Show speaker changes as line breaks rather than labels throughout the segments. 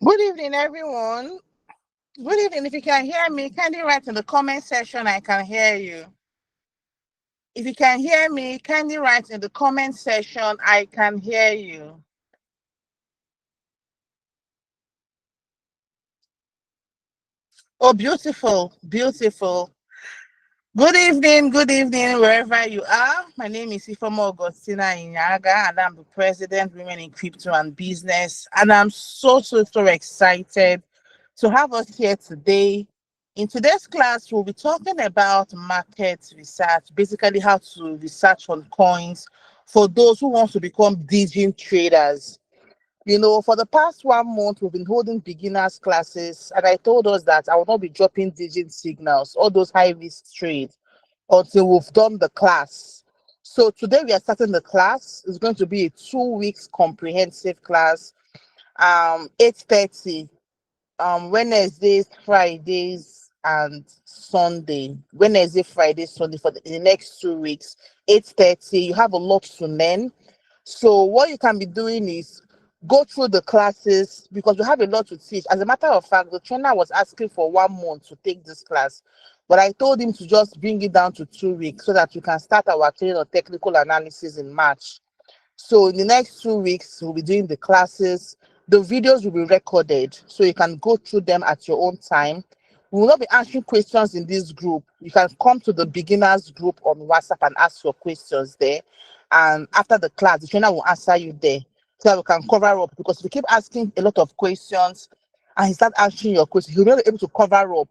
Good evening, everyone. Good evening. If you can hear me, kindly write in the comment section. I can hear you. If you can hear me, kindly write in the comment section. I can hear you. Oh, beautiful, beautiful. Good evening, wherever you are. My name is Ifeoma Augustina Inyaga, and I'm the president, Women in Crypto and Business. And I'm so excited to have us here today. In today's class, we'll be talking about market research, basically how to research on coins for those who want to become digital traders. For the past 1 month, we've been holding beginners classes, and I told us that I will not be dropping digit signals, all those high risk trades, until we've done the class. So today we are starting the class. It's going to be a 2 weeks comprehensive class, 8:30, Wednesdays, Fridays, and Sunday. Wednesday, Friday, Sunday for the next 2 weeks, 8:30. You have a lot to learn. So what you can be doing is go through the classes because we have a lot to teach. As a matter of fact, the trainer was asking for 1 month to take this class, but I told him to just bring it down to 2 weeks so that we can start our training on technical analysis in March. So in the next 2 weeks, we'll be doing the classes. The videos will be recorded, so you can go through them at your own time. We will not be answering questions in this group. You can come to the beginners group on WhatsApp and ask your questions there. And after the class, the trainer will answer you there so that we can cover up. Because if you keep asking a lot of questions and he start answering your questions, he'll not be able to cover up.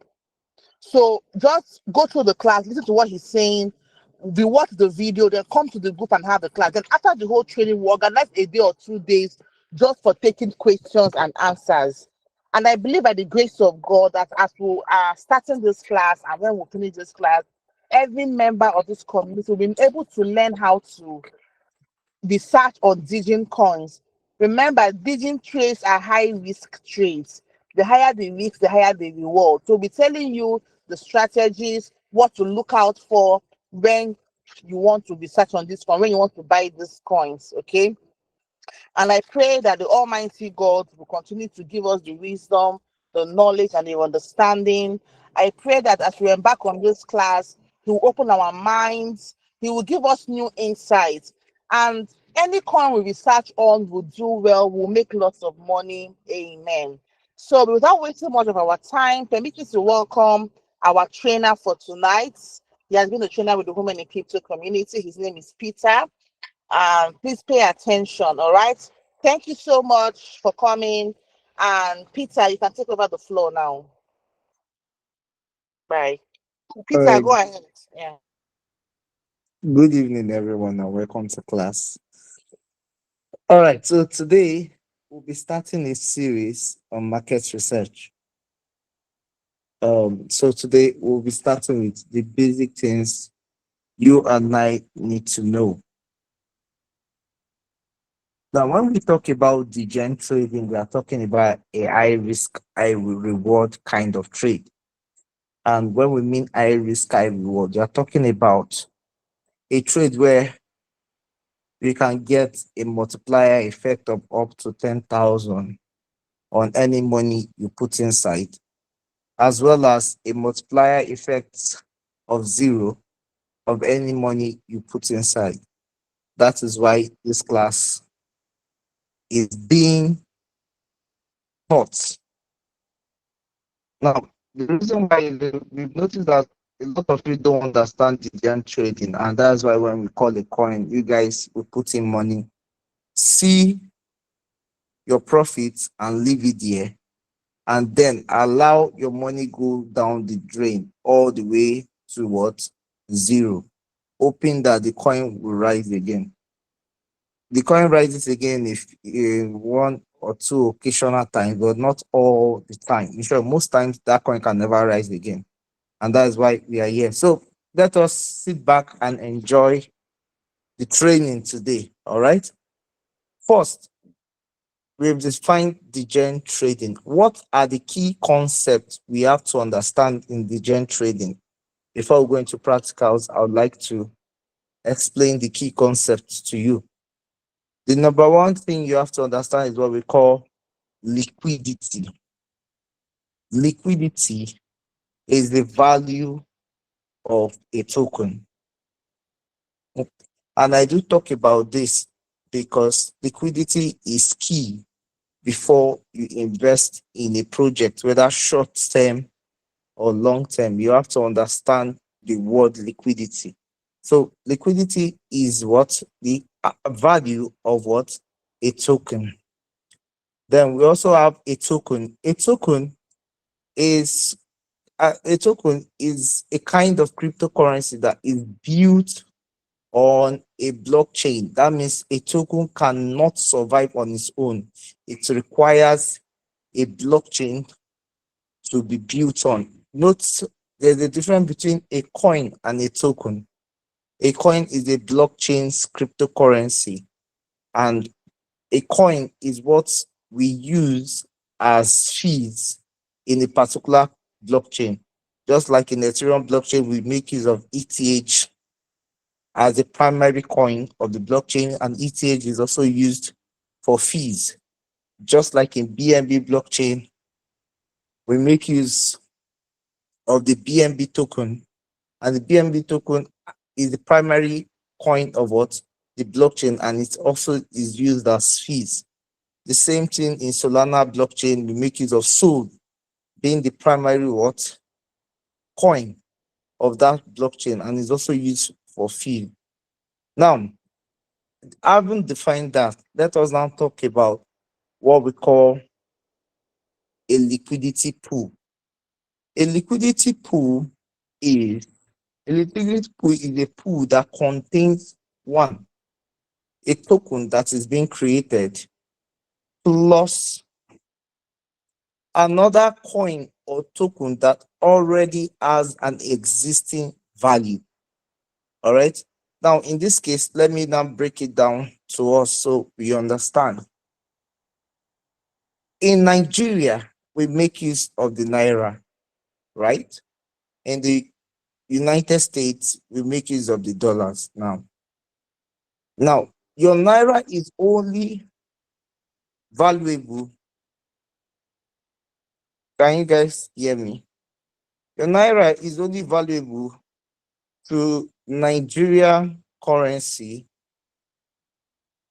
So just go through the class, listen to what he's saying, we watch the video, then come to the group and have the class. Then after the whole training, we organize a day or 2 days just for taking questions and answers. And I believe by the grace of God that as we are starting this class and when we finish this class, every member of this community will be able to learn how to research on digging coins. Remember, digging trades are high risk trades. The higher the risk, the higher the reward. So we'll be telling you the strategies, what to look out for when you want to research on this coin, when you want to buy these coins. Okay. And I pray that the Almighty God will continue to give us the wisdom, the knowledge, and the understanding. I pray that as we embark on this class, He will open our minds, He will give us new insights. And any coin we research on will do well, will make lots of money. Amen. So, without wasting much of our time, permit me to welcome our trainer for tonight. He has been a trainer with the Women in Crypto community. His name is Peter. Please pay attention. All right. Thank you so much for coming. And Peter, you can take over the floor now. Bye.
All
Peter,
right.
go ahead. Yeah.
Good evening, everyone, and welcome to class. All right. So today we'll be starting a series on market research. So today we'll be starting with the basic things you and I need to know. Now, when we talk about the gen trading, we are talking about a high risk, high reward kind of trade. And when we mean high risk, high reward, we are talking about a trade where we can get a multiplier effect of up to 10,000 on any money you put inside, as well as a multiplier effect of zero of any money you put inside. That is why this class is being taught. Now, the reason why we've noticed that a lot of you don't understand the trading, and that's why when we call a coin, you guys will put in money, see your profits, and leave it there, and then allow your money go down the drain all the way to what? Zero, hoping that the coin will rise again. The coin rises again if in one or two occasional times, but not all the time. In short, most times that coin can never rise again. And that is why we are here. So let us sit back and enjoy the training today. All right. First, we've defined degen trading. What are the key concepts we have to understand in degen trading? Before we go into practicals, I would like to explain the key concepts to you. The number one thing you have to understand is what we call liquidity. Liquidity is the value of a token. And I do talk about this because liquidity is key before you invest in a project, whether short term or long term. You have to understand the word liquidity. So liquidity is what the value of what a token. Then we also have a token. Is a token is a kind of cryptocurrency that is built on a blockchain. That means a token cannot survive on its own. It requires a blockchain to be built on. Note there's a difference between a coin and a token. A coin is a blockchain's cryptocurrency, and a coin is what we use as fees in a particular blockchain. Just like in Ethereum blockchain, we make use of ETH as a primary coin of the blockchain, and ETH is also used for fees. Just like in BNB blockchain, we make use of the BNB token, and the BNB token is the primary coin of what the blockchain, and it also is used as fees. The same thing in Solana blockchain, we make use of Sol being the primary what coin of that blockchain, and is also used for fee. Now, having defined that, let us now talk about what we call a liquidity pool. A liquidity pool is a pool that contains one, a token that is being created, plus another coin or token that already has an existing value. All right. Now, in this case, let me now break it down to us so we understand. In Nigeria, we make use of the naira, right? In the United States, we make use of the dollars now. Now, your naira is only valuable. Can you guys hear me? Your naira is only valuable to Nigerian currency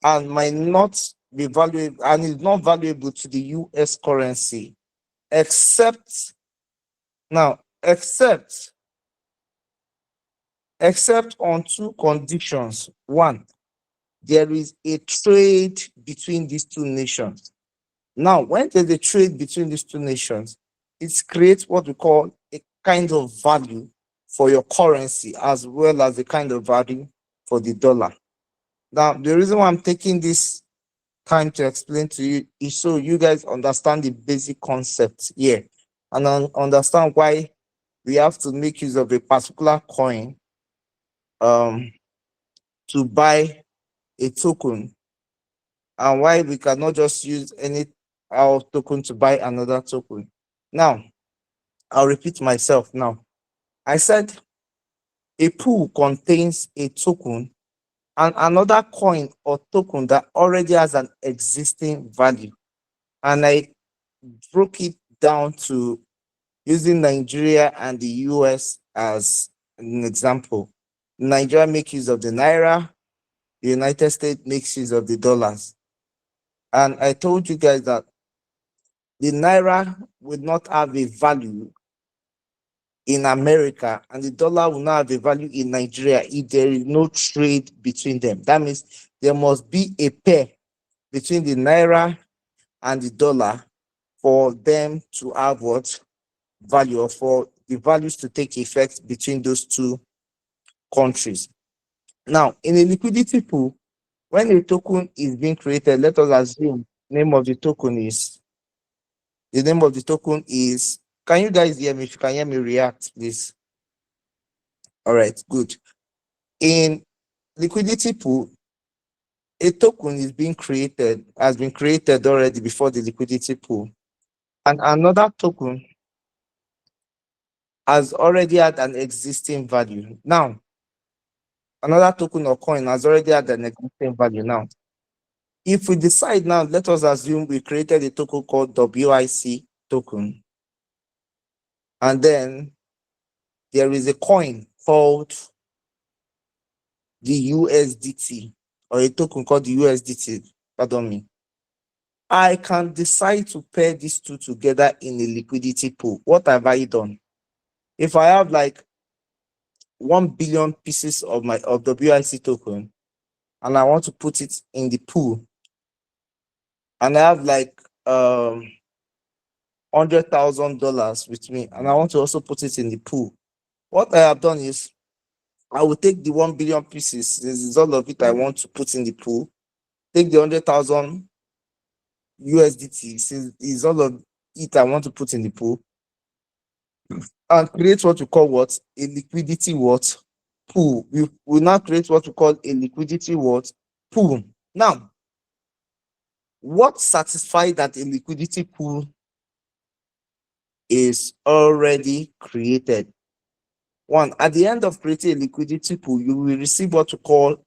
and might not be valuable, and is not valuable to the US currency, except now, except on two conditions. One, there is a trade between these two nations. Now, when there's a trade between these two nations, it creates what we call a kind of value for your currency, as well as a kind of value for the dollar. Now, the reason why I'm taking this time to explain to you is so you guys understand the basic concepts here, and understand why we have to make use of a particular coin to buy a token, and why we cannot just use any our token to buy another token. Now, I'll repeat myself now. I said a pool contains a token and another coin or token that already has an existing value. And I broke it down to using Nigeria and the US as an example. Nigeria makes use of the naira, the United States makes use of the dollars. And I told you guys that the naira would not have a value in America, and the dollar will not have a value in Nigeria if there is no trade between them. That means there must be a pair between the naira and the dollar for them to have what value, or for the values to take effect between those two countries. Now, in a liquidity pool, when a token is being created, let us assume the name of the token is, can you guys hear me? If you can hear me, react, please. All right, good. In liquidity pool, a token is being created, has been created already before the liquidity pool, and another token has already had an existing value. Now, another token or coin has already had an existing value now. If we decide now, let us assume we created a token called WIC token, and then there is a coin called the USDT, or a token called the USDT, pardon me. I can decide to pair these two together in a liquidity pool. What have I done? If I have like 1 billion pieces of my WIC token and I want to put it in the pool, and I have like $100,000 with me, and I want to also put it in the pool, what I have done is I will take the 1 billion pieces, this is all of it I want to put in the pool, take the 100,000 USDT, since is all of it I want to put in the pool, and create what we call what? A liquidity what? Pool. We will now create what we call a liquidity what? Pool. Now, what satisfies that a liquidity pool is already created? One, at the end of creating a liquidity pool, you will receive what we call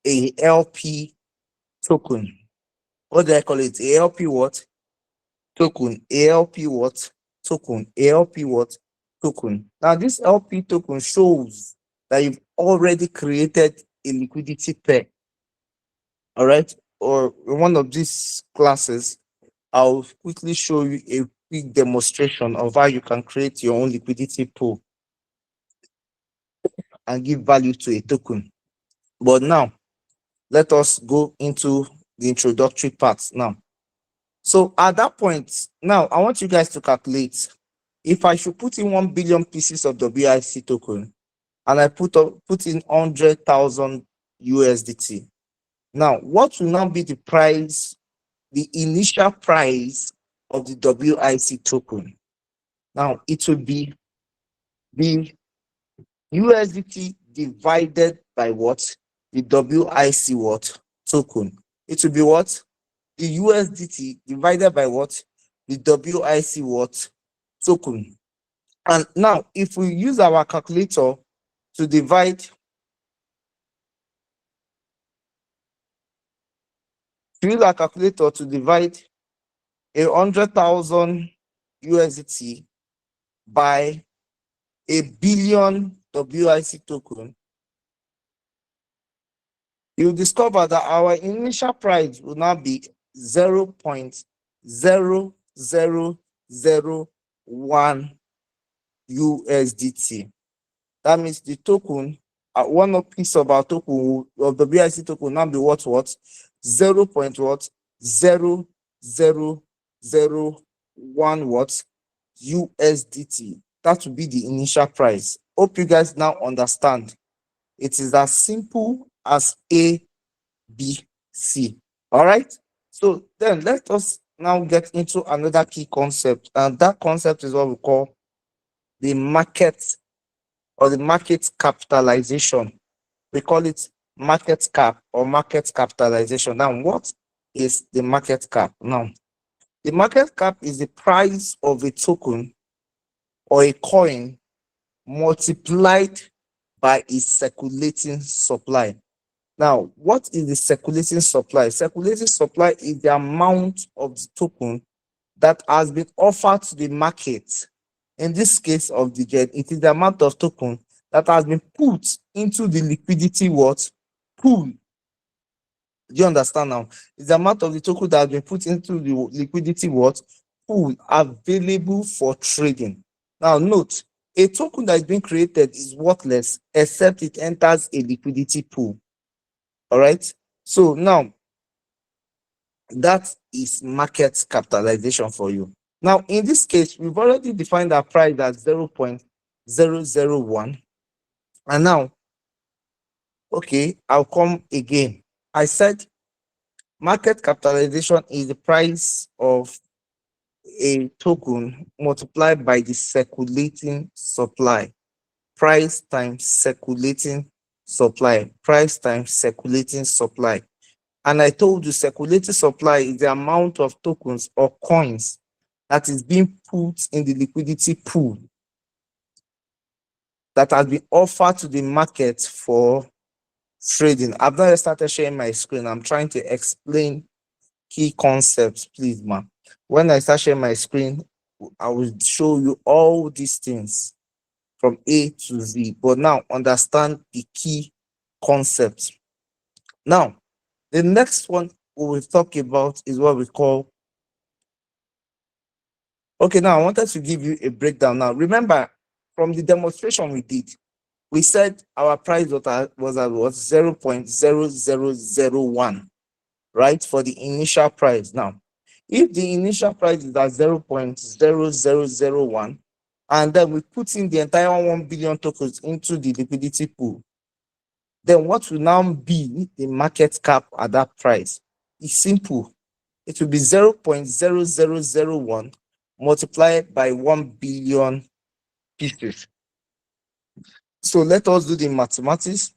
a LP token. What do I call it? A LP what? Token. A LP what? Token. A LP what? Token. Now, this LP token shows that you've already created a liquidity pair. All right. Or in one of these classes, I'll quickly show you a quick demonstration of how you can create your own liquidity pool and give value to a token. But now, let us go into the introductory parts now. So at that point, now I want you guys to calculate if I should put in 1 billion pieces of the WIC token and I put in 100,000 USDT. Now, what will now be the price, the initial price of the WIC token? Now, it will be the USDT divided by what? The WIC what? Token. It will be what? The USDT divided by what? The WIC what? Token. And now, if we use our calculator to divide, use our calculator to divide 100,000 USDT by a billion WIC token, you discover that our initial price will now be 0.0001 USDT. That means the token, one piece of our token of the WIC token will now be what? 0.0001 what? USDT. That will be the initial price. Hope you guys now understand. It is as simple as A, B, C. All right. So then let us now get into another key concept, and that concept is what we call the market, or the market capitalization. We call it market cap or market capitalization. Now, what is the market cap? Now, the market cap is the price of a token or a coin multiplied by its circulating supply. Now, what is the circulating supply? Circulating supply is the amount of the token that has been offered to the market. In this case of the jet, it is the amount of token that has been put into the liquidity what? Pool. Do you understand now? It's the amount of the token that has been put into the liquidity what? Pool available for trading. Now note, a token that is being created is worthless except it enters a liquidity pool. All right. So now that is market capitalization for you. Now, in this case, we've already defined our price as 0.001. And now, okay, I'll come again. I said market capitalization is the price of a token multiplied by the circulating supply. Price times circulating supply. Price times circulating supply. And I told you circulating supply is the amount of tokens or coins that is being put in the liquidity pool that has been offered to the market for trading. I've not yet started sharing my screen. I'm trying to explain key concepts, please, man. When I start sharing my screen, I will show you all these things from A to Z. But now understand the key concepts. Now, the next one we will talk about is what we call. Okay, now I wanted to give you a breakdown. Now, remember from the demonstration we did, we said our price was 0.0001, right? For the initial price. Now, if the initial price is at 0.0001, and then we put in the entire 1 billion tokens into the liquidity pool, then what will now be the market cap at that price? It's simple. It will be 0.0001 multiplied by 1 billion pieces. So let us do the mathematics.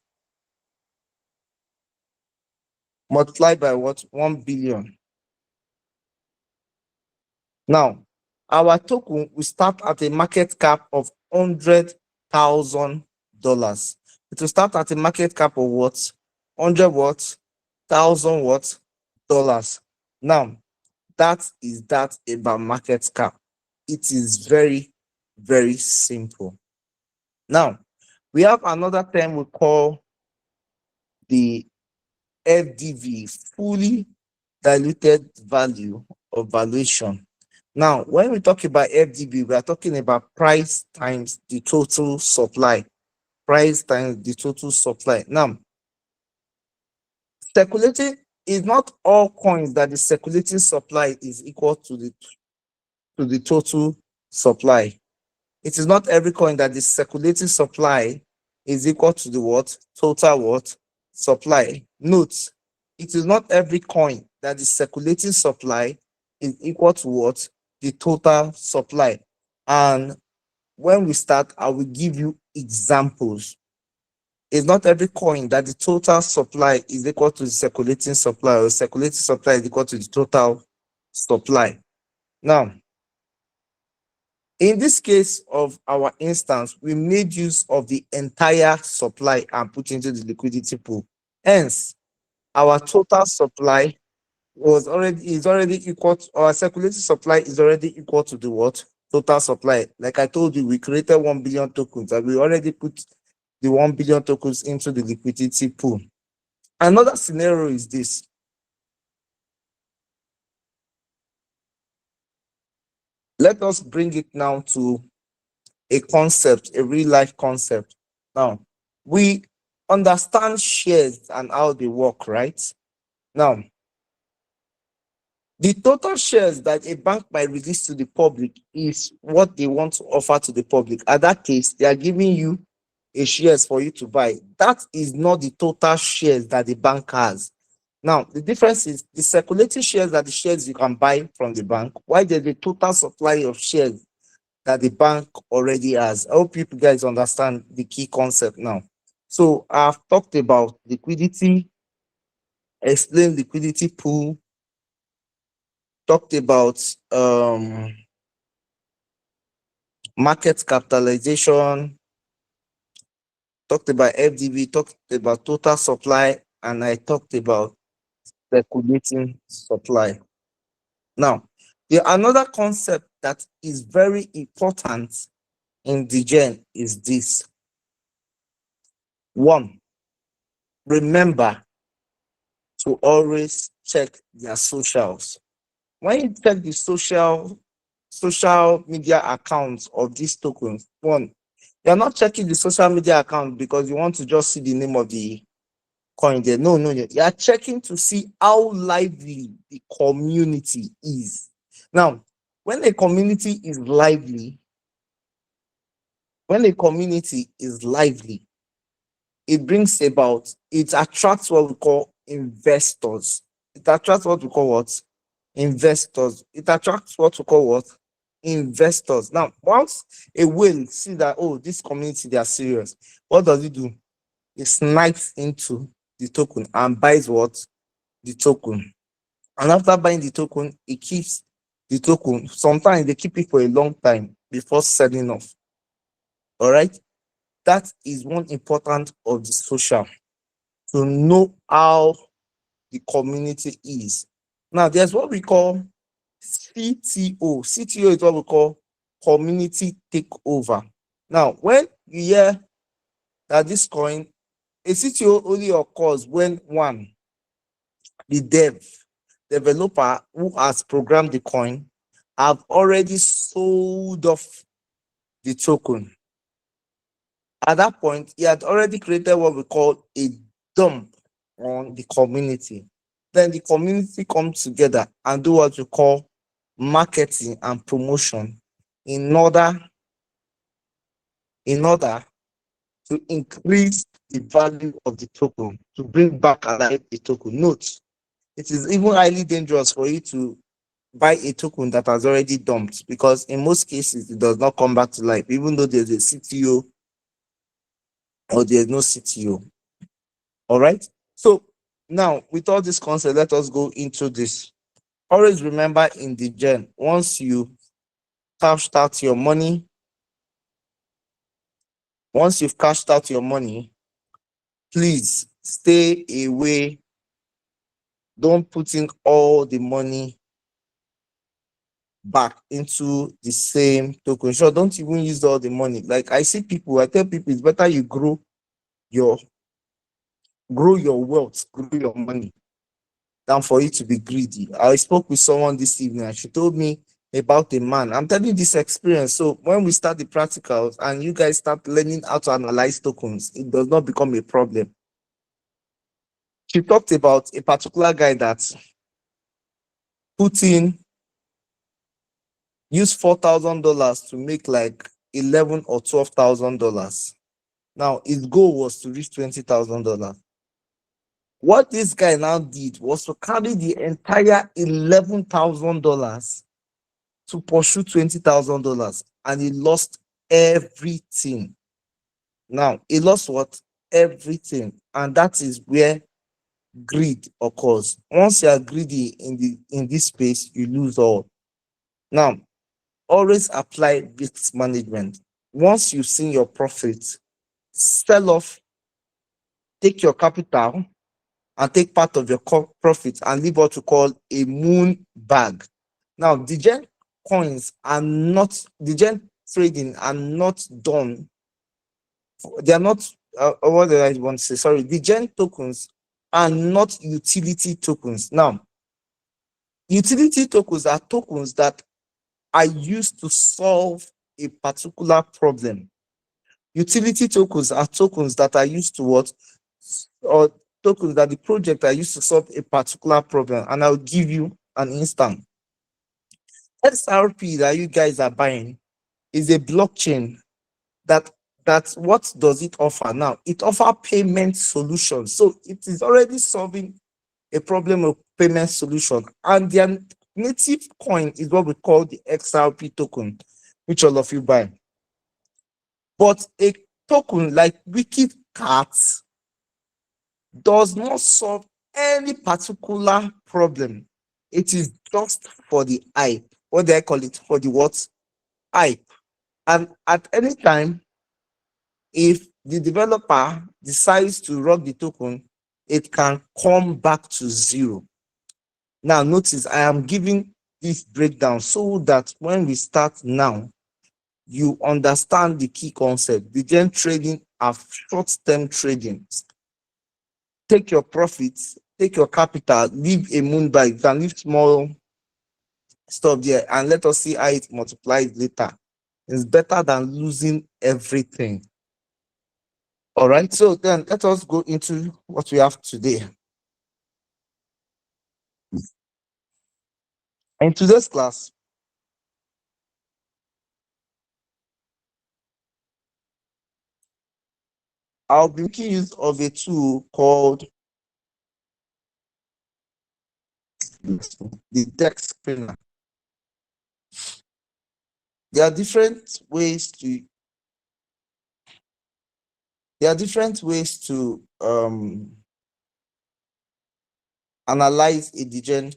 Multiply by what? 1 billion. Now, our token will start at a market cap of $100,000. It will start at a market cap of what? 100 what? 1,000 what? Dollars. Now, that is that about market cap. It is very, very simple. Now, we have another term we call the FDV, fully diluted value or valuation. Now, when we talk about FDV, we are talking about price times the total supply. Price times the total supply. Now, circulating is not all coins that the circulating supply is equal to the total supply. It is not every coin that the circulating supply is equal to the what? Total what? Supply. Note, it is not every coin that the circulating supply is equal to what? The total supply. And when we start, I will give you examples. It's not every coin that the total supply is equal to the circulating supply, or circulating supply is equal to the total supply. Now, in this case of our instance, we made use of the entire supply and put into the liquidity pool. Hence, our total supply is already equal to, our circulating supply is already equal to the what? Total supply. Like I told you, we created 1 billion tokens and we already put the 1 billion tokens into the liquidity pool. Another scenario is this. Let us bring it now to a concept, a real life concept. Now, we understand shares and how they work, right? Now, the total shares that a bank might release to the public is what they want to offer to the public. At that case, they are giving you a shares for you to buy. That is not the total shares that the bank has. Now, the difference is the circulating shares are the shares you can buy from the bank, while there's the total supply of shares that the bank already has. I hope you guys understand the key concept now. So I've talked about liquidity, explained liquidity pool, talked about market capitalization, talked about FDV, talked about total supply, and I talked about circulating supply. Now, the another concept that is very important in Degen is this. One, remember to always check their socials. When you check the social media accounts of these tokens, one, you're not checking the social media account because you want to just see the name of the coin there. No, you are checking to see how lively the community is. Now, when a community is lively, it brings about, it attracts what we call investors. It attracts what we call what? Investors. It attracts what we call what? Investors. Now, once a whale see that, oh, this community, they are serious, what does it do? It snipes into the token and buys what? The token. And after buying the token, it keeps the token. Sometimes they keep it for a long time before selling off. All right. That is one important of the social. to know how the community is. Now, there's what we call CTO. CTO is what we call community takeover. Now, when you hear that this coin, a CTO only occurs when one, the developer who has programmed the coin have already sold off the token. At that point, he had already created what we call a dump on the community. Then the community comes together and do what we call marketing and promotion in order to increase the value of the token, to bring back alive the token. Note, it is even highly dangerous for you to buy a token that has already dumped, because in most cases it does not come back to life, even though there's a CTO or there's no CTO. All right. So now, with all this concept, let us go into this. Always remember in the gen, once you cashed out your money, once you've cashed out your money, please stay away. Don't put in all the money back into the same token. Sure, don't even use all the money. Like I see people, I tell people it's better you your grow your wealth, grow your money, than for you to be greedy. I spoke with someone this evening and she told me about a man. I'm telling you this experience. So when we start the practicals and you guys start learning how to analyze tokens, it does not become a problem. She talked about a particular guy that put in, used $4,000 to make like $11,000 or $12,000. Now his goal was to reach $20,000. What this guy now did was to carry the entire $11,000 to pursue $20,000, and he lost everything. Now he lost what? Everything. And that is where greed occurs. Once you are greedy in this space, you lose all. Now, always apply risk management. Once you've seen your profits, sell off, take your capital, and take part of your profits and leave what you call a moon bag. Now, the gen coins are not, the gen trading are not done. They are not, what did I want to say? Sorry, the gen tokens are not utility tokens. Now, utility tokens are tokens that are used to solve a particular problem. Utility tokens are tokens that are used to what? Or tokens that the project are used to solve a particular problem. And I'll give you an instance. XRP that you guys are buying is a blockchain that what does it offer now? It offers payment solutions. So it is already solving a problem of payment solution. And their native coin is what we call the XRP token, which all of you buy. But a token like Wicked Cats does not solve any particular problem. It is just for the hype. What do I call it? For the what? Hype. And at any time, if the developer decides to rock the token, it can come back to zero. Now, notice I am giving this breakdown so that when we start now, you understand the key concept. The gen trading are short-term trading. Take your profits, take your capital, leave a moon bag. You can leave small stuff there and let us see how it multiplies later. It's better than losing everything. All right, so then let us go into what we have today. In today's class, I'll be making use of a tool called the Dex Screener. There are different ways to analyze a Degen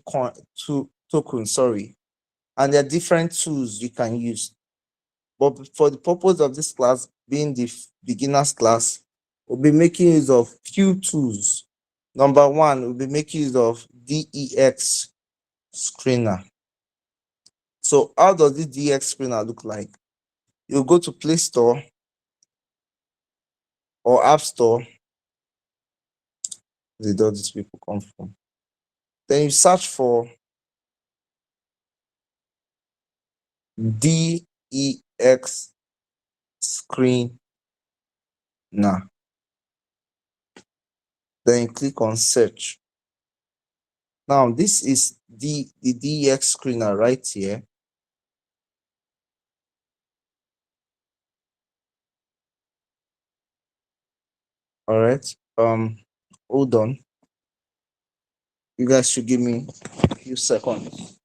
token, sorry, and there are different tools you can use. But for the purpose of this class being the beginners class, we'll be making use of few tools. Number one, we'll be making use of DEX Screener. So how does this DEX Screener look like? You go to Play Store or App Store. Where did all these people come from? Then you search for DEX Screener. Then you click on search. Now this is the DEX Screener right here. All right. Hold on. You guys should give me a few seconds.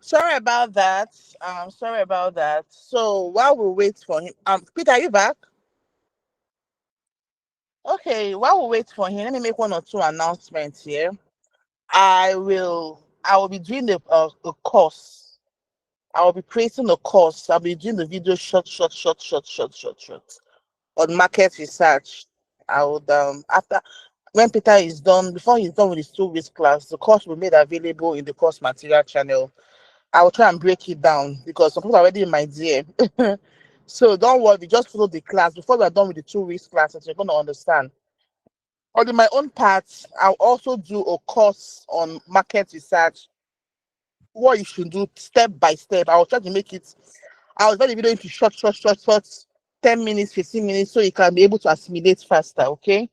Sorry about that. Sorry about that. So while we wait for him, Peter, are you back? Okay, while we wait for him, let me make one or two announcements here. I will be doing a course. I will be creating a course. I'll be doing the video short on market research. I would after when Peter is done, before he's done with his 2 weeks class, the course will be made available in the course material channel. I will try and break it down because some people are already in my DM. So don't worry, just follow the class. Before we're done with the 2 weeks classes, you're gonna understand. On my own part, I'll also do a course on market research, what you should do step by step. I will try to make it, I will divide the video into short, 10 minutes, 15 minutes, so you can be able to assimilate faster, okay?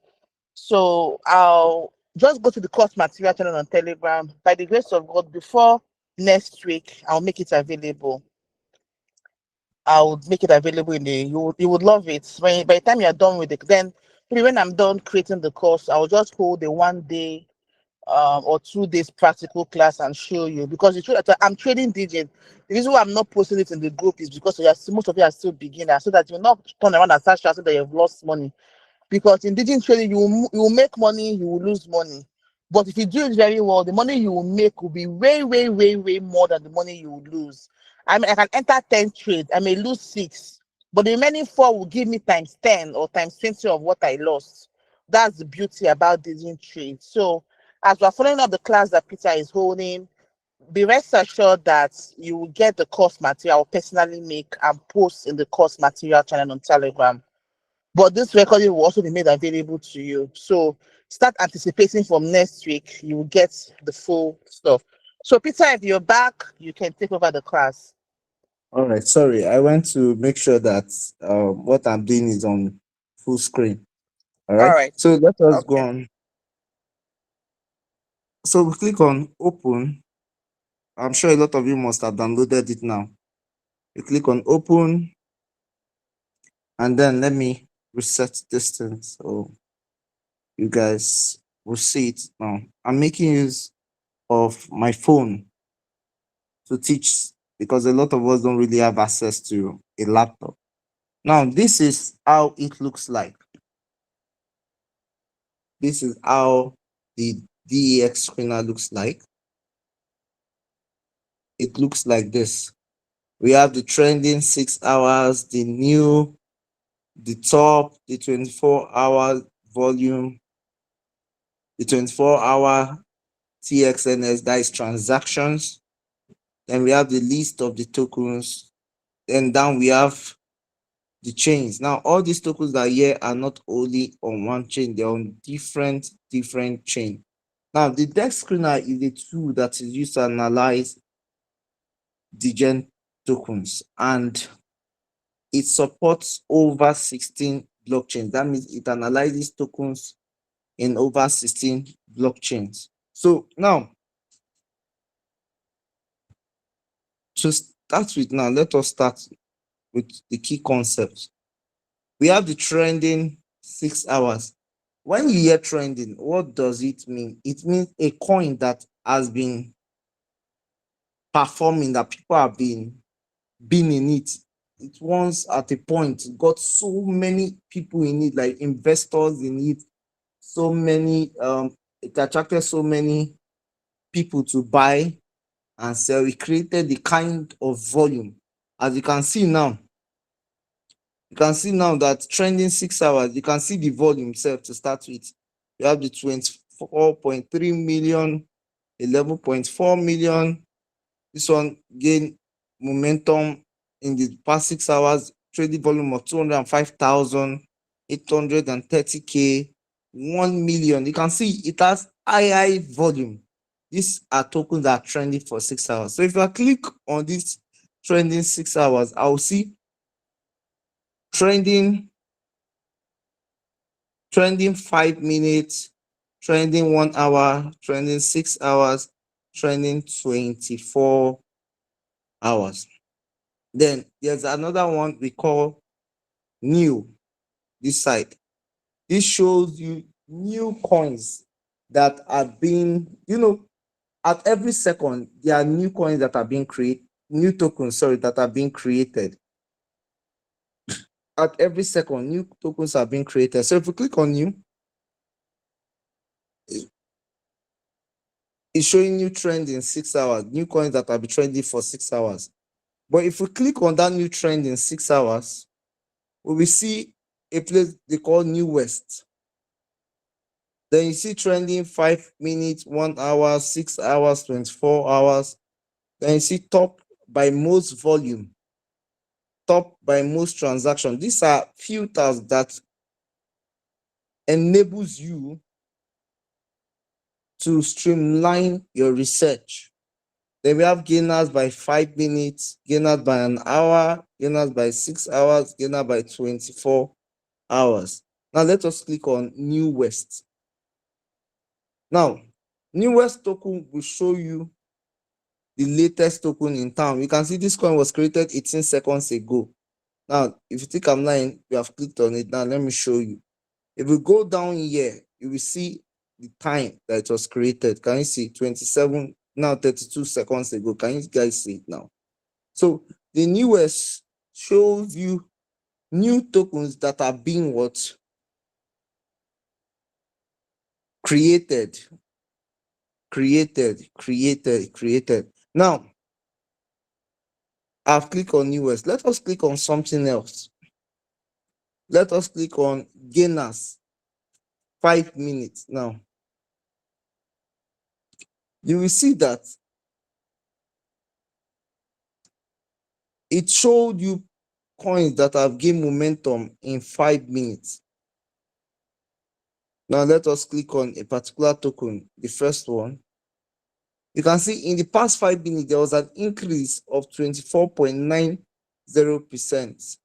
So I'll just go to the course material channel on Telegram. By the grace of God, before next week, I'll make it available. I would make it available in the you would love it. When by the time you're done with it, then maybe when I'm done creating the course, I'll just hold a 1 day or 2 days practical class and show you because the truth I'm trading digit. The reason why I'm not posting it in the group is because most of you are still beginners, so that you're not turn around and start shouting that you've lost money. Because in digital trading, you will make money, you will lose money. But if you do it very well, the money you will make will be way more than the money you will lose. I mean, I can enter 10 trades, I may lose 6, but the remaining 4 will give me times 10 or times 20 of what I lost. That's the beauty about digital trade. So, as we're following up the class that Peter is holding, be rest assured that you will get the course material I will personally make and post in the course material channel on Telegram. But this recording will also be made available to you. So start anticipating from next week. You will get the full stuff. So Peter, if you're back, you can take over the class.
All right. Sorry, I went to make sure that what I'm doing is on full screen. All
All
right.
right.
So let us go
Okay.
on. So we click on open. I'm sure a lot of you must have downloaded it now. You click on open, and then let me reset distance so you guys will see it now. I'm making use of my phone to teach because a lot of us don't really have access to a laptop. Now, this is how it looks like. This is how the DEX screener looks like. It looks like this. We have the trending 6 hours, the new, the top, the 24-hour volume, the 24-hour TXNS, that is transactions. Then we have the list of the tokens. Then down we have the chains. Now, all these tokens that are here are not only on one chain, they're on different chain. Now, the Dex Screener is a tool that is used to analyze Degen tokens, and it supports over 16 blockchains. That means it analyzes tokens in over 16 blockchains. So now, to start with, now let us start with the key concepts. We have the trending 6 hours. When you hear trending, what does it mean? It means a coin that has been performing, that people have been in it. It once at a point got so many people in it, like investors in it, so many, it attracted so many people to buy and sell. It created the kind of volume. As you can see now, you can see now that trending 6 hours, you can see the volume itself to start with. You have the 24.3 million, 11.4 million. This one gained momentum in the past 6 hours, trading volume of 205,830K, 1 million. You can see it has high volume. These are tokens that are trending for 6 hours. So if I click on this trending 6 hours, I'll see trending 5 minutes, trending 1 hour, trending 6 hours, trending 24 hours. Then there's another one we call new, this side. This shows you new coins that are being, at every second, there are new coins that are being created, new tokens, sorry, that are being created. At every second, new tokens are being created. So if we click on new, it's showing new trend in 6 hours, new coins that will be trending for 6 hours. But if we click on that new trend in 6 hours, we will see a place they call New West. Then you see trending 5 minutes, 1 hour, 6 hours, 24 hours. Then you see top by most volume, top by most transaction. These are filters that enables you to streamline your research. Then we have gainers by 5 minutes, gainers by an hour, gainers by 6 hours, gainers by 24 hours. Now let us click on New West. Now, New West token will show you the latest token in town. You can see this coin was created 18 seconds ago. Now, if you think I'm lying, we have clicked on it. Now, let me show you. If we go down here, you will see the time that it was created. Can you see 27, now 32 seconds ago? Can you guys see it now? So the newest shows you new tokens that are being what? Created. Now, I've clicked on newest. Let us click on something else. Let us click on gainers. 5 minutes now. You will see that it showed you coins that have gained momentum in 5 minutes. Now let us click on a particular token, the first one. You can see in the past 5 minutes, there was an increase of 24.90%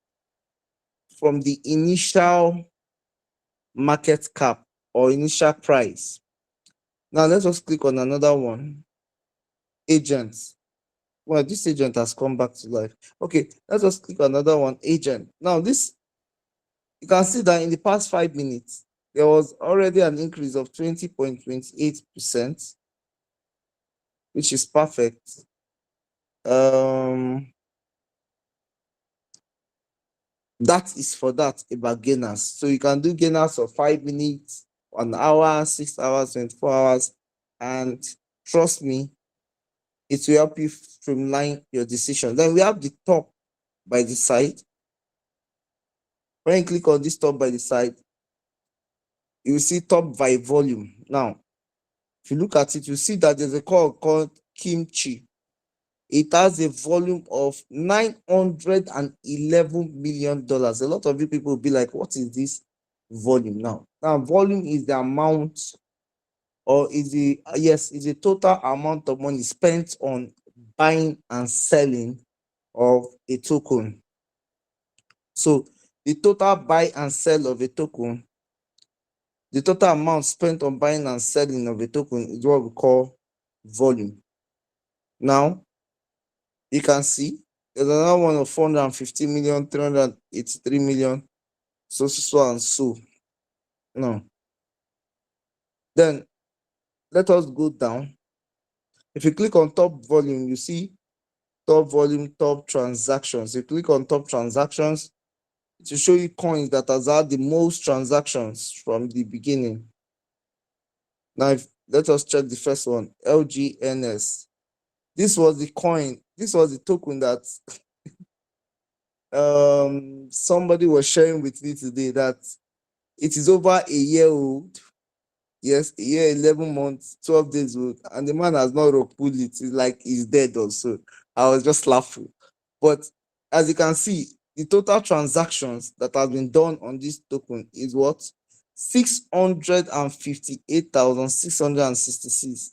from the initial market cap or initial price. Now let us click on another one, agents. Well, this agent has come back to life. Okay, let us click on another one, agent. Now this, you can see that in the past 5 minutes, there was already an increase of 20.28%, which is perfect. That is for that about gainers. So you can do gainers of 5 minutes, 1 hour, 6 hours, 24 hours, and trust me, It will help you streamline your decision. Then we have the top by the side. When you click on this top by the side, you will see top by volume. Now, if you look at it, you see that there's a call called Kimchi. It has a volume of $911 million. A lot of you people will be like, what is this volume now? Now, volume is the amount, or is the, yes, is the total amount of money spent on buying and selling of a token. So the total buy and sell of a token, the total amount spent on buying and selling of a token is what we call volume. Now, you can see there's another one of 450 million, 383 million, so and so. No. Then let us go down. If you click on top volume, you see top volume, top transactions. You click on top transactions to show you coins that has had the most transactions from the beginning. Now, let us check the first one, LGNS. This was the coin, this was the token that somebody was sharing with me today, that it is over a year old. Yes, a year, 11 months, 12 days old, and the man has not pulled it. It's like he's dead also. I was just laughing. But as you can see, the total transactions that have been done on this token is what? 658,666.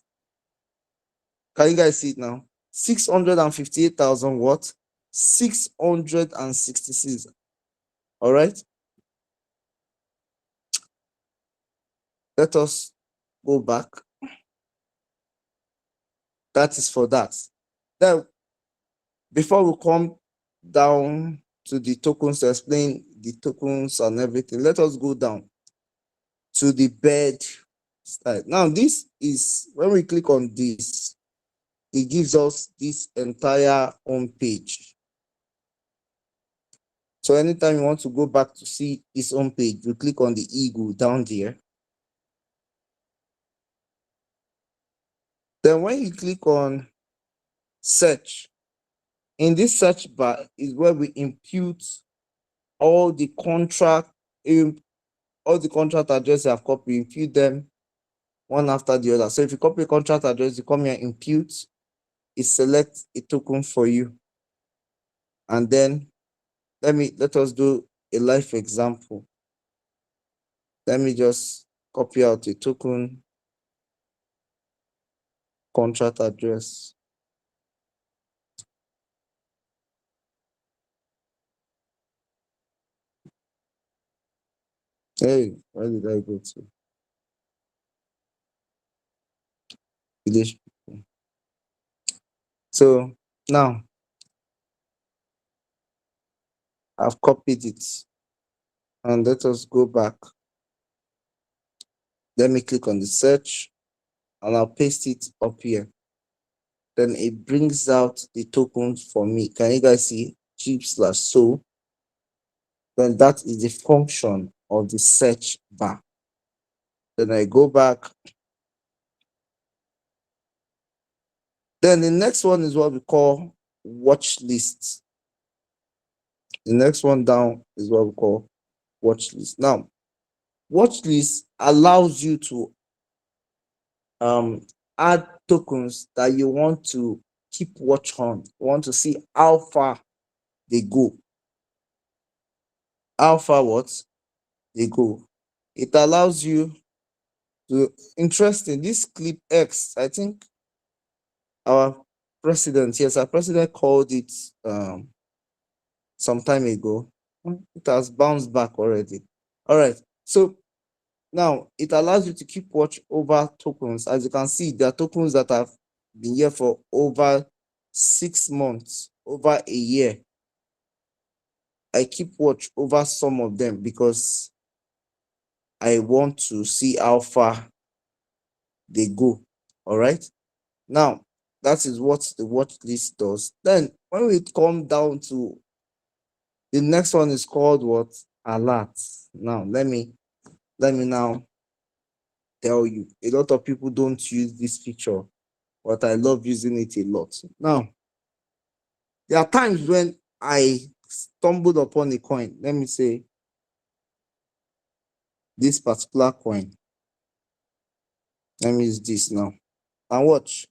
Can you guys see it now? 658,000 what? 666. All right. Let us go back. That is for that. Then, before we come down to the tokens to explain the tokens and everything, let us go down to the bed side. Now, this is when we click on this, it gives us this entire home page. So anytime you want to go back to see this home page, you click on the eagle down there. Then when you click on search, in this search bar is where we impute all the contract address you have copied, impute them one after the other. So if you copy a contract address, you come here, impute, it selects a token for you. And then let us do a live example. Let me just copy out a token contract address. Hey, where did I go to? Village people. So now I've copied it, and let us go back. Let me click on the search, and I'll paste it up here. Then it brings out the tokens for me. Can you guys see? Cheap/so. Then that is the function of the search bar. Then I go back. Then the next one is what we call watch lists. The next one down is what we call watch list. Now, watch list allows you to add tokens that you want to keep watch on. You want to see how far they go. How far what they go. It allows you to, interesting, this clip X, I think our president, yes, our president called it some time ago. It has bounced back already. All right, so now it allows you to keep watch over tokens. As you can see, there are tokens that have been here for over 6 months, over a year. I keep watch over some of them because I want to see how far they go. All right. Now, that is what the watch list does. Then when we come down to the next one is called what? Alerts. Now, let me now tell you, a lot of people don't use this feature. but I love using it a lot. Now, there are times when I stumbled upon a coin. Let me say this particular coin. Let me use this now. And watch.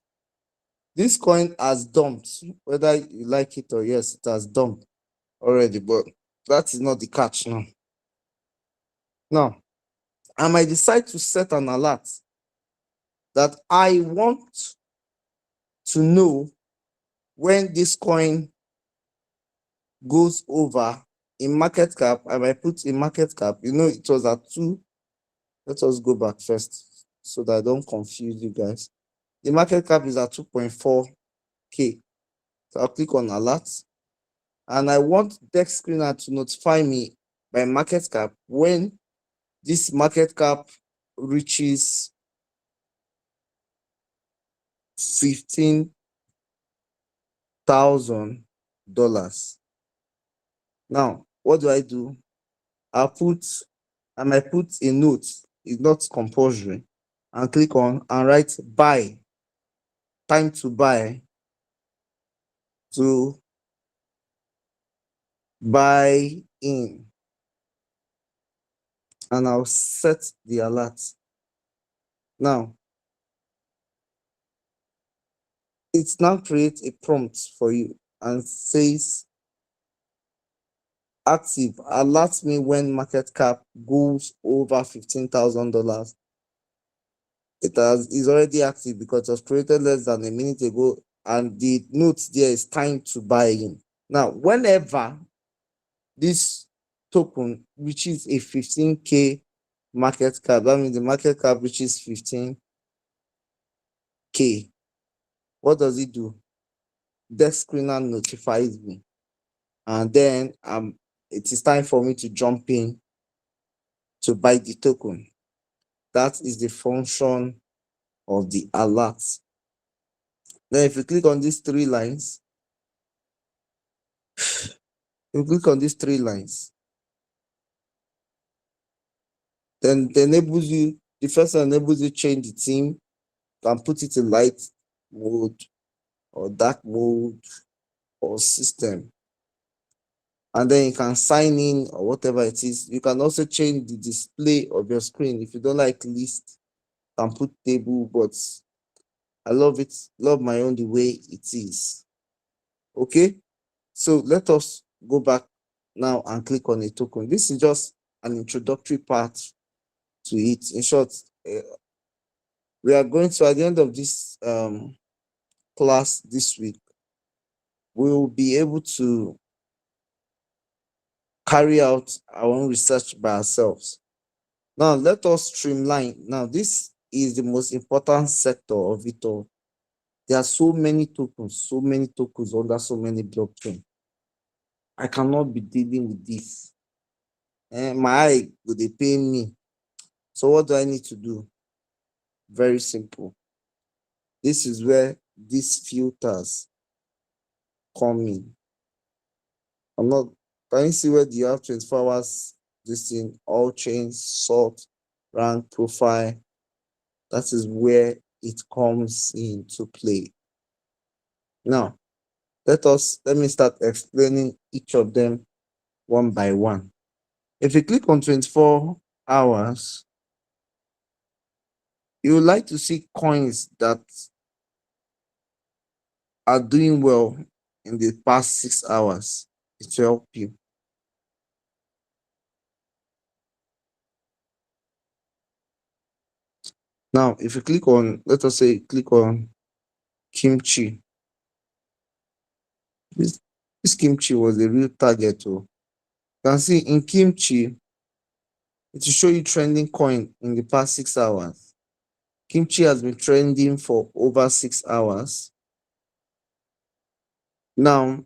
This coin has dumped, whether you like it or yes, it has dumped already, but that is not the catch now. Now, I might decide to set an alert that I want to know when this coin goes over in market cap. I might put in market cap, it was at 2. Let us go back first so that I don't confuse you guys. The market cap is at 2.4K. So I'll click on alert. And I want Dex Screener to notify me by market cap when this market cap reaches $15,000. Now, what do I do? I might put a note, it's not compulsory, and click on and write buy, time to buy, to buy in, and I'll set the alert. Now, it now creates a prompt for you and says active, alert me when market cap goes over $15,000. Is already active because it was created less than a minute ago, and the note there is time to buy in. Now, whenever this token reaches a 15K market cap, that means the market cap reaches 15K, what does it do? Dex Screener notifies me, and then it is time for me to jump in to buy the token. That is the function of the alert. Then if you click on these 3 lines, then it enables you, the first one enables you to change the theme. You can put it in light mode or dark mode or system. And then you can sign in or whatever it is. You can also change the display of your screen. If you don't like list, you can put table, but I love my own the way it is. Okay, so let us go back now and click on a token. This is just an introductory part to it. In short, we are going to, at the end of this class this week, we will be able to carry out our own research by ourselves. Now, let us streamline. Now, this is the most important sector of it all. There are so many tokens under so many blockchains. I cannot be dealing with this. My eye will dey pain me. So what do I need to do? Very simple. This is where these filters come in. Can you see where you have 24 hours, this thing, all chains, sort, rank, profile? That is where it comes into play. Now, let me start explaining each of them one by one. If you click on 24 hours, you would like to see coins that are doing well in the past 6 hours. It will help you. Now, if you click on, let us say, click on kimchi. This kimchi was a real target. You can see in kimchi, it will show you trending coin in the past 6 hours. Kimchi has been trending for over 6 hours. Now,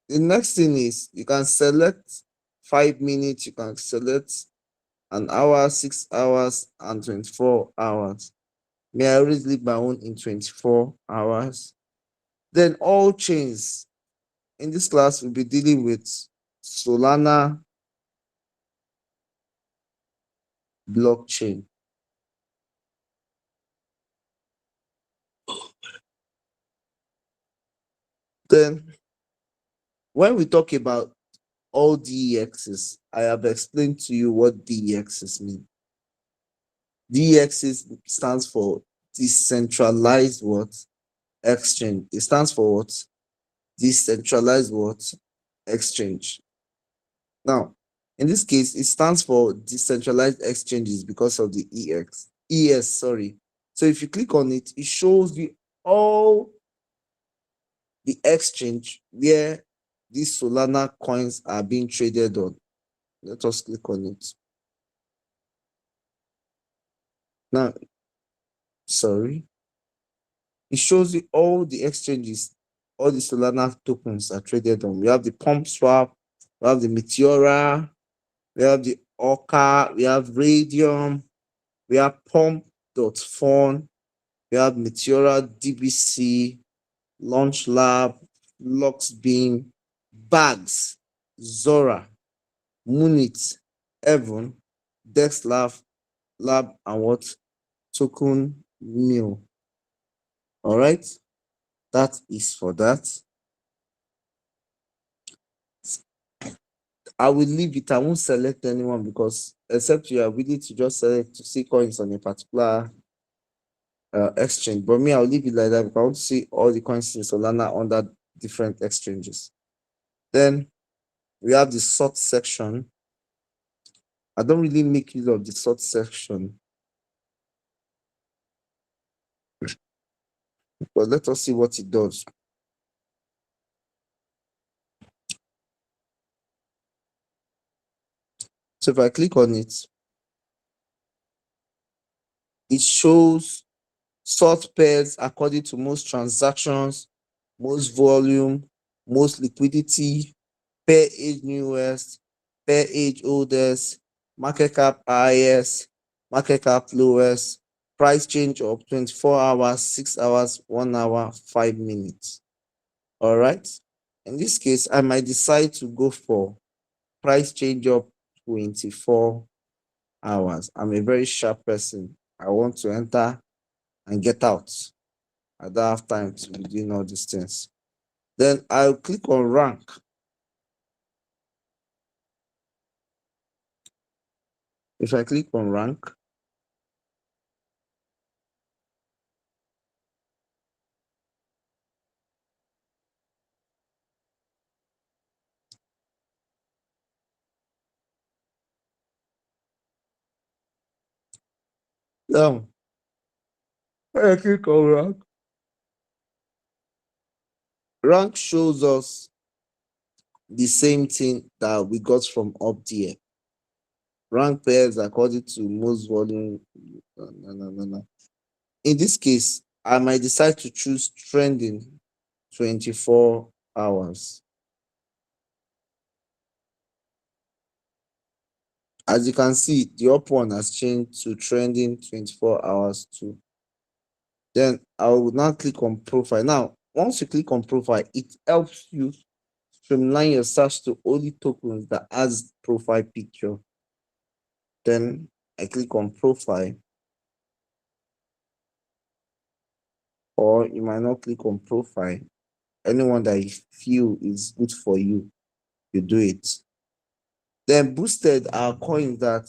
the next thing is you can select 5 minutes, you can select an hour, 6 hours, and 24 hours. May I always leave my own in 24 hours. Then all chains. In this class, we'll be dealing with Solana blockchain. Then when we talk about all DEXs, I have explained to you what DEXs mean. DEXs stands for decentralized what? Exchange. It stands for what? Decentralized what? Exchange. Now, in this case, it stands for decentralized exchanges because of the ES, sorry. So if you click on it, it shows you all the exchange where these Solana coins are being traded on. Let us click on it. Now, sorry. It shows you all the exchanges, all the Solana tokens are traded on. We have the Pump Swap, we have the Meteora, we have the Orca, we have Radium, we have Pump.fun, we have Meteora, DBC, Launch Lab, Luxbeam, Bags, Zora, Munit, Evan, Dex Lab, and what? Token Mill. All right, that is for that. I will leave it. I won't select anyone because except you are willing to just select to see coins on a particular exchange. But me, I'll leave it like that because I want to see all the coins in Solana under different exchanges. Then we have the sort section. I don't really make use of the sort section, but let us see what it does. So if I click on it, it shows sort pairs according to most transactions, most volume, most liquidity, pair age newest, pair age oldest, market cap highest, market cap lowest, price change of 24 hours, 6 hours, 1 hour, 5 minutes. All right. In this case, I might decide to go for price change of 24 hours. I'm a very sharp person. I want to enter and get out. I don't have time to be doing all these things. Then I'll click on rank. If I click on rank, now I click on rank. Rank shows us the same thing that we got from up there. Rank pairs according to most volume. No. In this case, I might decide to choose trending 24 hours. As you can see, the up one has changed to trending 24 hours too. Then I will now click on profile. Now, once you click on profile, it helps you streamline your search to only tokens that has profile picture. Then I click on profile, or you might not click on profile. Anyone that you feel is good for you, you do it. Then boosted are coins that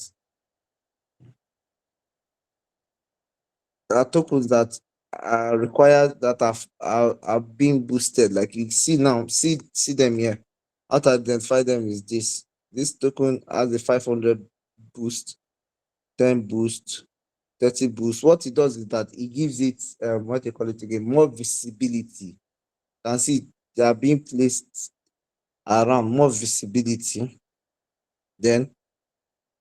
are tokens that are required that are being boosted. Like you see now, see them here. How to identify them is this. This token has a 500 boost, 10 boost, 30 boost. What it does is that it gives it what they call it again, more visibility. You can see they are being placed around, more visibility. Then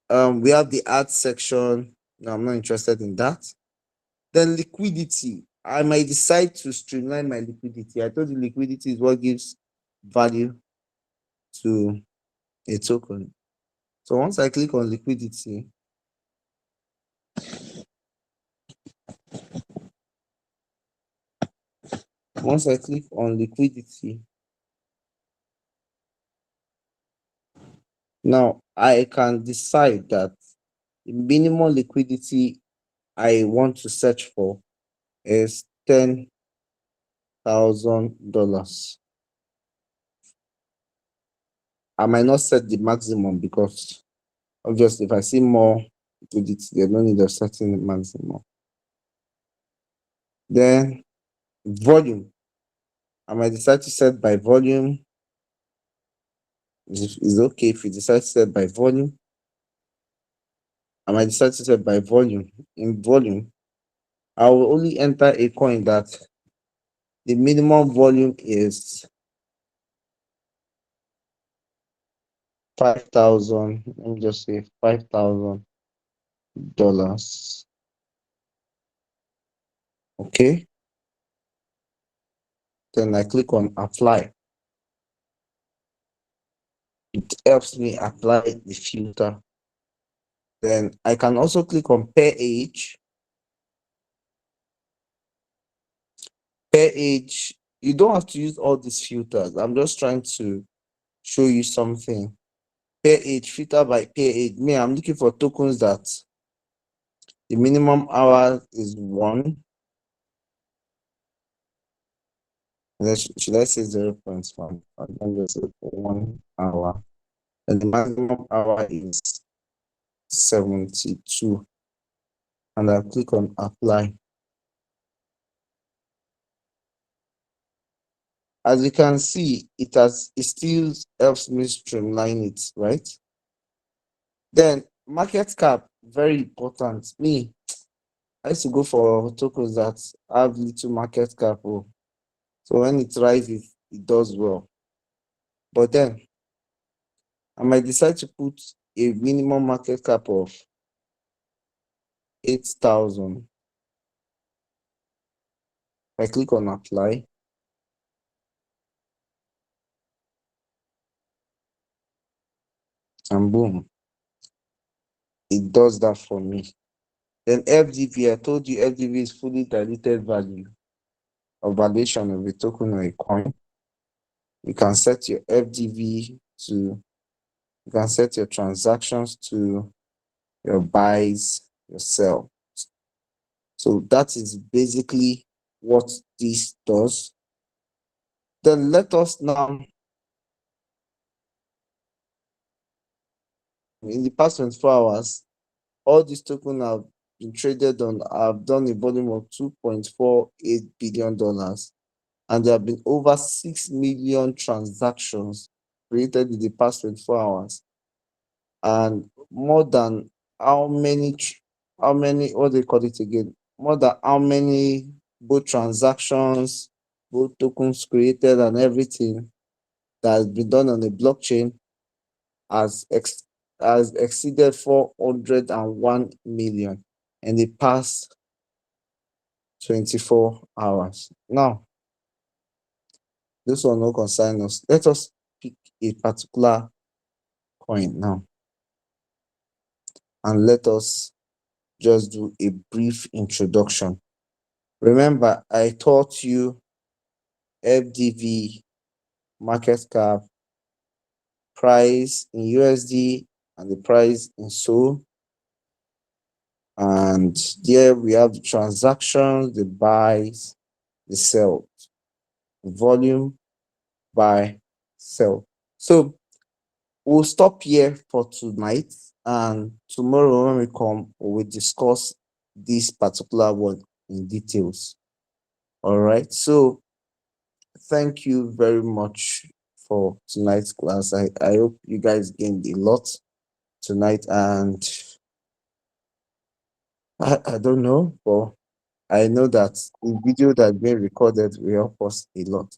we have the ad section. No, I'm not interested in that. Then liquidity. I might decide to streamline my liquidity. I told you liquidity is what gives value to a token. So once I click on liquidity, once I click on liquidity, now I can decide that the minimum liquidity I want to search for is $10,000. I might not set the maximum because obviously if I see more liquidity, there's no need of setting the maximum. Then volume. I might decide to set by volume. It's okay if you decide to set by volume. I might decide to set by volume. In volume, I will only enter a coin that the minimum volume is 5,000. Let me just say $5,000. Okay. Then I click on apply. It helps me apply the filter. Then I can also click on per age. Per age, you don't have to use all these filters. I'm just trying to show you something. Per age, filter by per age. Me, I'm looking for tokens that the minimum hour is 1. Should I say 0.1? I'm just say 1 hour. And the maximum hour is 72. And I click on apply. As you can see, it still helps me streamline it, right? Then market cap, very important. Me, I used to go for tokens that have little market cap. Oh. So when it rises, it does well. But then I might decide to put a minimum market cap of 8,000. I click on apply. And boom, it does that for me. Then FDV, I told you FDV is fully diluted value or valuation of a token or a coin. You can set your FDV to, you can set your transactions to your buys, your sell. So that is basically what this does. Then let us now, in the past 24 hours, all these tokens have been traded on, have done a volume of $2.48 billion. And there have been over 6 million transactions created in the past 24 hours. And more than how many, what they call it again? More than how many both transactions, both tokens created and everything that has been done on the blockchain has exceeded 401 million in the past 24 hours. Now, this will not concern us. Let us pick a particular coin now and let us just do a brief introduction. Remember, I taught you FDV, market cap, price in USD, and the price in SOL. And there we have the transactions, the buys, the sell, volume, buy, sell. So we'll stop here for tonight, and tomorrow when we come, we'll discuss this particular one in details. All right. So thank you very much for tonight's class. I hope you guys gained a lot tonight, and I don't know, but I know that the video that's being recorded will help us a lot.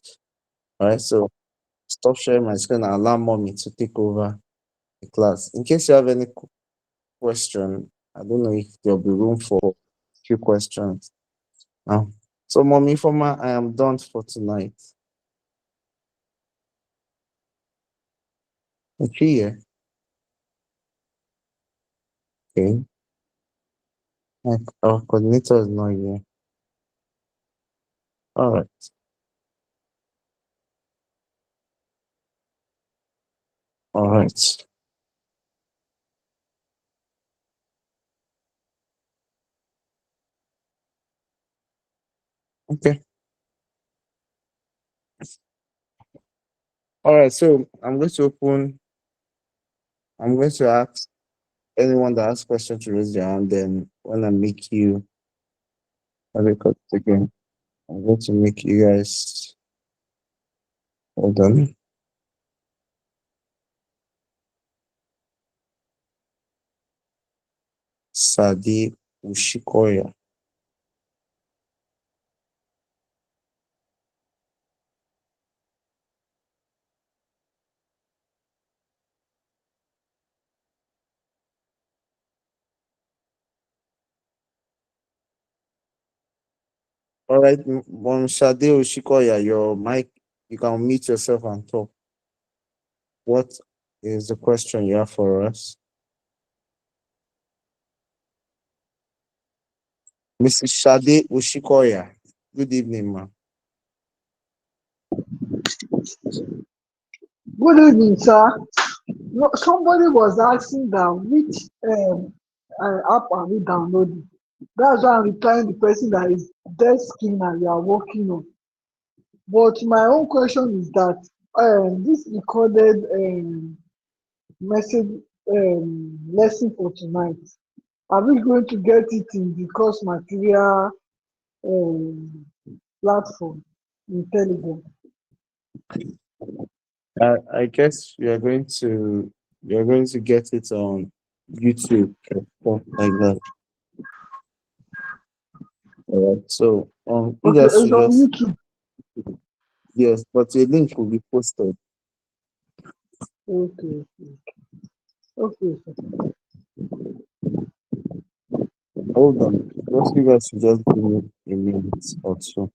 All right. So stop sharing my screen and allow mommy to take over the class. In case you have any question, I don't know if there'll be room for a few questions now. So, mommy, I am done for tonight. Okay, yeah. Okay. Our coordinator is not here. All right. All right. Okay. All right. So I'm going to open I'm going to ask anyone that has question to raise their hand. Then when I make you, I record it again. I'm going to make you guys. Hold on. Sadi Ushikoya. All right, Shade Ushikoya, your mic, you can mute yourself and talk. What is the question you have for us? Mrs. Shade Ushikoya. Good evening, ma'am.
Good evening, sir. No, somebody was asking that which app are we downloading? That's why I'm replying the person that is Dex Screener you are working on. But my own question is that this recorded message lesson for tonight, are we going to get it in the course material um, platform in Telegram?
I guess you're going to get it on YouTube or stuff like that. All right. So you
Okay,
guys
it's
should
on
just
YouTube.
yes, but a link will be posted.
Okay, okay, sir.
Hold on. Just you guys should just give me a minute or two.